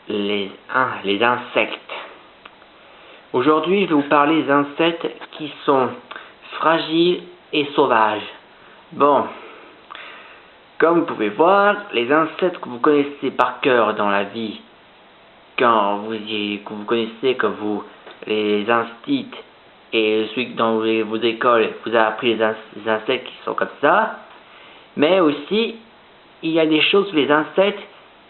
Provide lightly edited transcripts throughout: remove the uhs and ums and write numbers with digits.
les insectes. Aujourd'hui, je vais vous parler des insectes qui sont fragiles et sauvages. Bon, comme vous pouvez voir, les insectes que vous connaissez par cœur dans la vie, que vous connaissez, que vous les instituts et celui que dans vos écoles vous a appris les insectes qui sont comme ça, mais aussi il y a des choses sur les insectes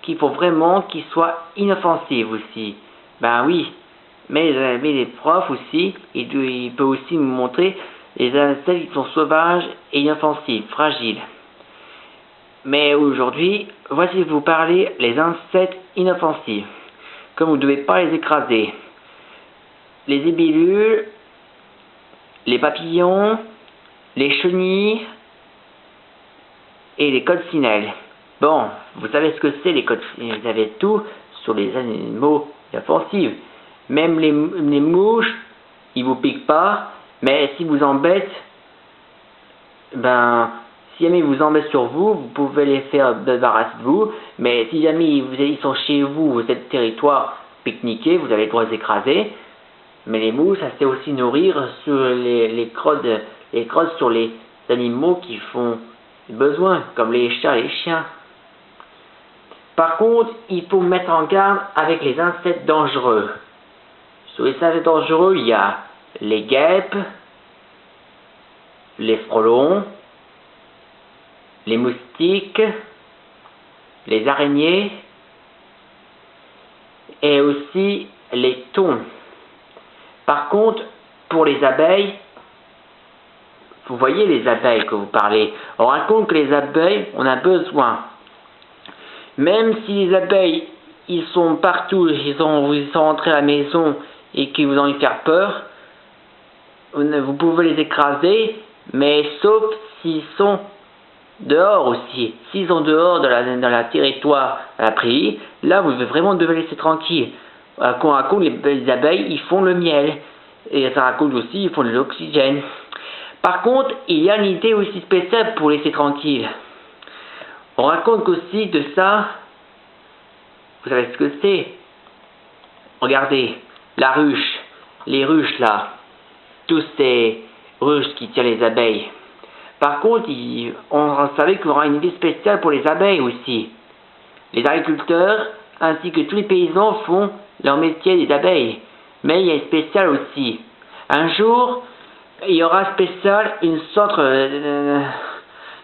qu'il faut vraiment qu'ils soient inoffensifs aussi. Ben oui, mais les profs aussi, il peut aussi nous montrer les insectes qui sont sauvages et inoffensifs, fragiles. Mais aujourd'hui, voici vous parler les insectes inoffensifs. Comme vous ne devez pas les écraser. Les libellules, les papillons, les chenilles et les coccinelles. Bon, vous savez ce que c'est les coccinelles, vous avez tout sur les animaux inoffensifs. Même les mouches, ils vous piquent pas, mais s'ils vous embêtent, ben, si jamais ils vous embêtent sur vous, vous pouvez les faire débarrasser de vous, mais si jamais ils sont chez vous, vous êtes territoire pique-niqué, vous avez le droit de les écraser. Mais les mouches, ça sait aussi nourrir sur les crottes sur les animaux qui font besoin, comme les chats et les chiens. Par contre, il faut mettre en garde avec les insectes dangereux. Sur les insectes dangereux, il y a les guêpes, les frelons, les moustiques, les araignées et aussi les thons. Par contre, pour les abeilles, vous voyez les abeilles que vous parlez, on raconte que les abeilles, on a besoin. Même si les abeilles, ils sont partout, ils sont rentrés à la maison et qu'ils vous ont envie de faire peur, vous pouvez les écraser, mais sauf s'ils sont dehors aussi. S'ils sont dehors dans la territoire, à la prairie, là vous devez vraiment les laisser tranquilles. Qu'on raconte, les abeilles, ils font le miel. Et ça raconte aussi, ils font de l'oxygène. Par contre, il y a une idée aussi spéciale pour laisser tranquille. On raconte qu'aussi de ça, vous savez ce que c'est? Regardez, la ruche, les ruches là, tous ces ruches qui tirent les abeilles. Par contre, on savait qu'il y aura une idée spéciale pour les abeilles aussi. Les agriculteurs, ainsi que tous les paysans font leur métier des abeilles. Mais il y a une spéciale aussi. Un jour, il y aura spécial une sorte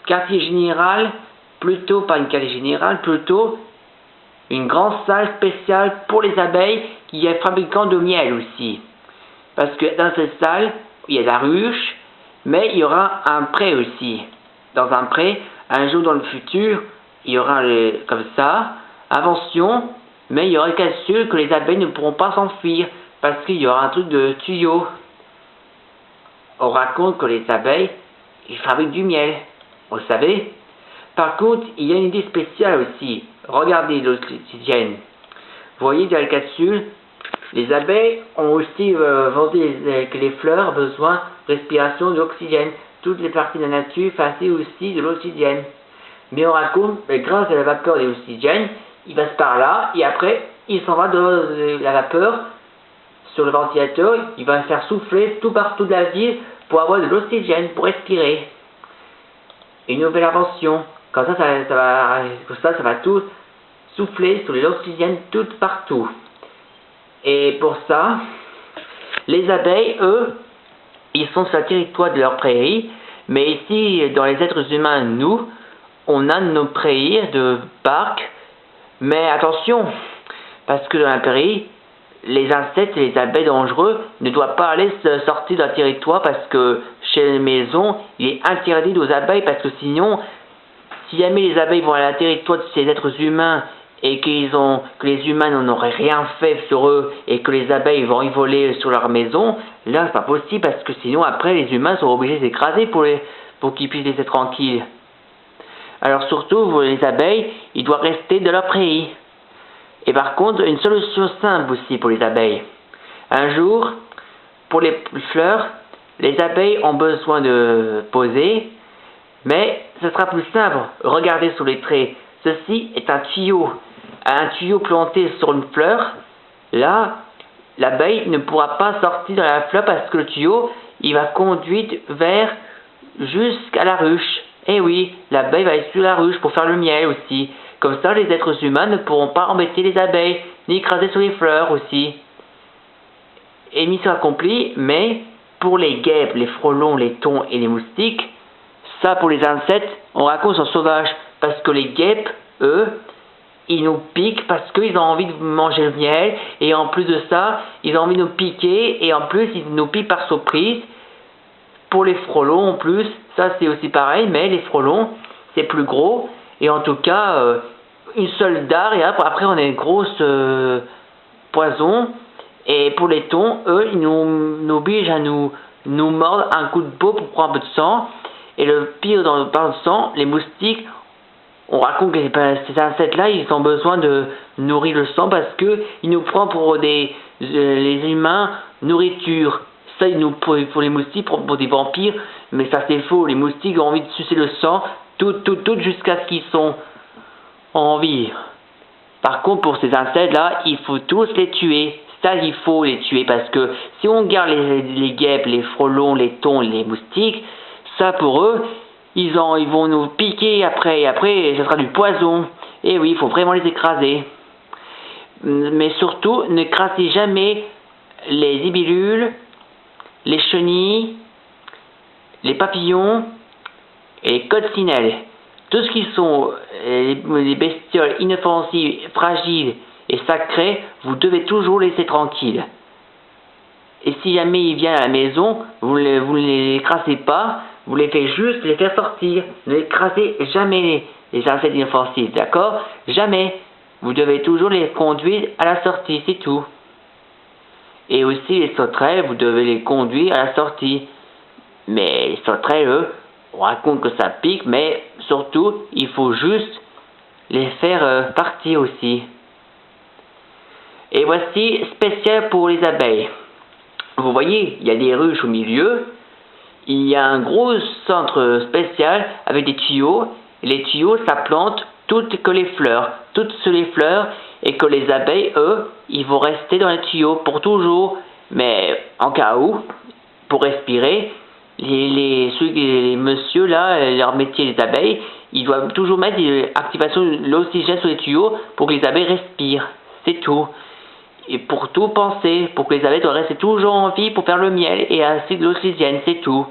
quartier général, plutôt pas une quartier général, plutôt une grande salle spéciale pour les abeilles qui est fabricant de miel aussi. Parce que dans cette salle, il y a la ruche, mais il y aura un pré aussi. Dans un pré, un jour dans le futur, il y aura comme ça, invention, mais il y aura sûr que les abeilles ne pourront pas s'enfuir, parce qu'il y aura un truc de tuyau. On raconte que les abeilles, ils fabriquent du miel, vous savez. Par contre, il y a une idée spéciale aussi. Regardez l'oxygène. Vous voyez dans la capsule, les abeilles ont aussi vendu que les fleurs ont besoin de respiration d'oxygène. Toutes les parties de la nature font aussi de l'oxygène. Mais on raconte, grâce à la vapeur de l'oxygène, il passe par là et après, il s'en va de la vapeur sur le ventilateur. Il va faire souffler tout partout de la ville pour avoir de l'oxygène, pour respirer. Une nouvelle invention. Comme ça, ça va tout souffler sur l'oxygène tout partout. Et pour ça, les abeilles, eux, ils sont sur le territoire de leur prairie. Mais ici, dans les êtres humains, nous, on a nos prairies de parcs. Mais attention, parce que dans la prairie, les insectes et les abeilles dangereux ne doivent pas aller sortir d'un territoire parce que chez les maisons, il est interdit aux abeilles parce que sinon, si jamais les abeilles vont aller à un territoire de ces êtres humains et que les humains n'en auraient rien fait sur eux et que les abeilles vont y voler sur leur maison, là c'est pas possible parce que sinon après les humains sont obligés d'écraser pour qu'ils puissent laisser tranquilles. Alors surtout, les abeilles, ils doivent rester dans leur prairie. Et par contre, une solution simple aussi pour les abeilles. Un jour, pour les fleurs, les abeilles ont besoin de poser, mais ce sera plus simple. Regardez sur les traits. Ceci est un tuyau. un tuyau planté sur une fleur, là, l'abeille ne pourra pas sortir de la fleur parce que le tuyau, il va conduire vers jusqu'à la ruche. Et oui, l'abeille va être sur la ruche pour faire le miel aussi. Comme ça, les êtres humains ne pourront pas embêter les abeilles, ni écraser sur les fleurs aussi. Et mission accomplie, mais pour les guêpes, les frelons, les thons et les moustiques, ça pour les insectes, on raconte en sauvage. Parce que les guêpes, eux, ils nous piquent parce qu'ils ont envie de manger le miel. Et en plus de ça, ils ont envie de nous piquer. Et en plus, ils nous piquent par surprise. Pour les frelons en plus, ça c'est aussi pareil. Mais les frelons, c'est plus gros. Et en tout cas, une seule dard. Et après on a une grosse poison. Et pour les thons, eux, ils nous obligent à nous mordre un coup de peau pour prendre un peu de sang. Et le pire dans le pain de sang, les moustiques, on raconte que ces insectes-là, ils ont besoin de nourrir le sang parce que ils nous prennent pour les humains nourriture. Ça, pour les moustiques, pour des vampires, mais ça c'est faux. Les moustiques ont envie de sucer le sang, tout jusqu'à ce qu'ils sont en vie. Par contre, pour ces insectes-là, il faut tous les tuer. Ça, il faut les tuer parce que si on garde les guêpes, les frelons, les thons, les moustiques, ça pour eux, ils vont nous piquer après, et après, ce sera du poison. Et oui, il faut vraiment les écraser. Mais surtout, n'écrasez jamais les libellules, les chenilles, les papillons et les coccinelles. Tout ce qui sont les bestioles inoffensives, fragiles et sacrées, vous devez toujours laisser tranquilles. Et si jamais ils viennent à la maison, vous ne les écrasez pas, vous les faites juste les faire sortir. Ne écrasez jamais les insectes inoffensifs, d'accord? Jamais. Vous devez toujours les conduire à la sortie, c'est tout. Et aussi les sauterelles, vous devez les conduire à la sortie. Mais les sauterelles, eux, on raconte que ça pique, mais surtout, il faut juste les faire partir aussi. Et voici spécial pour les abeilles. Vous voyez, il y a des ruches au milieu. Il y a un gros centre spécial avec des tuyaux. Et les tuyaux, ça plante toutes les fleurs. Et que les abeilles, eux, ils vont rester dans les tuyaux pour toujours. Mais en cas où, pour respirer, les messieurs là, leur métier des abeilles, ils doivent toujours mettre l'activation de l'oxygène sur les tuyaux pour que les abeilles respirent. C'est tout. Et pour tout penser, pour que les abeilles doivent rester toujours en vie pour faire le miel et ainsi de l'oxygène, c'est tout.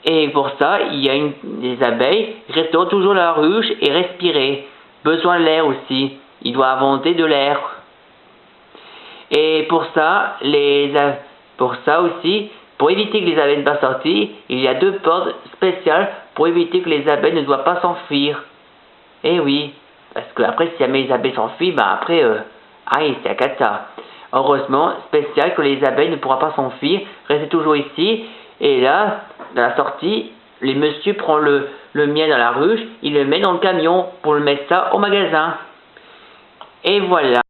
Et pour ça, il y a des abeilles restent toujours dans la ruche et respirer. Besoin de l'air aussi. Ils doivent inventer de l'air. Et pour ça aussi, pour éviter que les abeilles ne soient sorties, il y a 2 portes spéciales pour éviter que les abeilles ne doivent pas s'enfuir. Eh oui, parce que après si jamais les abeilles s'enfuient, après, c'est la cata. Heureusement, spécial que les abeilles ne pourront pas s'enfuir, restez toujours ici, et là, dans la sortie, les messieurs prennent le miel dans la ruche, ils le mettent dans le camion pour le mettre ça au magasin. Et voilà.